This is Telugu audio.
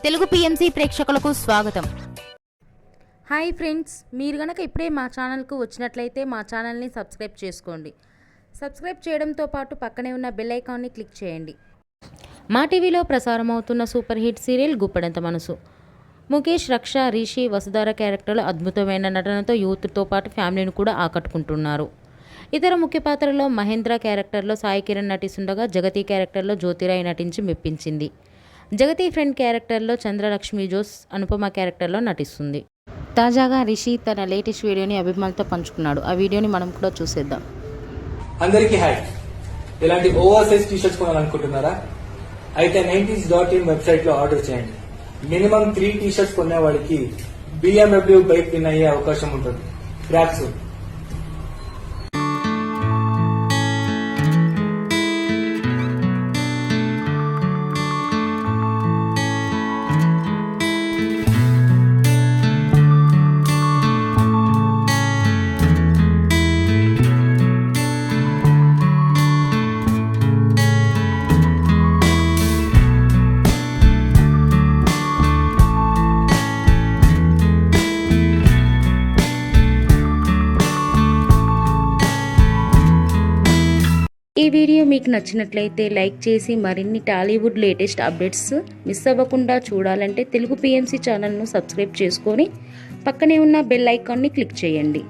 తెలుగు పిఎంసి ప్రేక్షకులకు స్వాగతం. హాయ్ ఫ్రెండ్స్, మీరు గనక ఇప్పుడే మా ఛానల్కు వచ్చినట్లయితే మా ఛానల్ని సబ్స్క్రైబ్ చేసుకోండి. సబ్స్క్రైబ్ చేయడంతో పాటు పక్కనే ఉన్న బెల్ ఐకాన్ని క్లిక్ చేయండి. మా టీవీలో ప్రసారం అవుతున్న సూపర్ హిట్ సీరియల్ గుప్పెడంత మనసు. ముఖేష్, రక్ష, రిషి, వసుధార క్యారెక్టర్లు అద్భుతమైన నటనతో యూత్తో పాటు ఫ్యామిలీని కూడా ఆకట్టుకుంటున్నారు. ఇతర ముఖ్య పాత్రలో మహేంద్ర క్యారెక్టర్లో సాయి కిరణ్ నటిస్తుండగా జగతి క్యారెక్టర్లో జ్యోతిరాయ్ నటించి మెప్పించింది. జగతి ఫ్రెండ్ క్యారెక్టర్లో చంద్రలక్ష్మి జోస్ అనుపమ క్యారెక్టర్లో నటిస్తుంది. తాజాగా రిషి తన లేటెస్ట్ వీడియోని అభిమానులతో పంచుకున్నాడు. ఆ వీడియోని మనం కూడా చూసేద్దాం. అందరికీ హాయ్. ఇలాంటి ఓవర్ సైజ్ టీషర్ట్స్ కొనాలనుకుంటున్నారా? అయితే 90s.in వెబ్సైట్ లో ఆర్డర్ చేయండి. మినిమం 3 టీషర్ట్స్ కొనే వాడికి BMW బైక్ విన్ అయ్యే అవకాశం ఉంటుంది. గ్రాప్స్. ఈ వీడియో మీకు నచ్చినట్లయితే లైక్ చేసి మరిన్ని టాలీవుడ్ లేటెస్ట్ అప్డేట్స్ మిస్ అవ్వకుండా చూడాలంటే తెలుగు పిఎంసి ఛానల్ను సబ్స్క్రైబ్ చేసుకొని పక్కనే ఉన్న బెల్ ఐకాన్ని క్లిక్ చేయండి.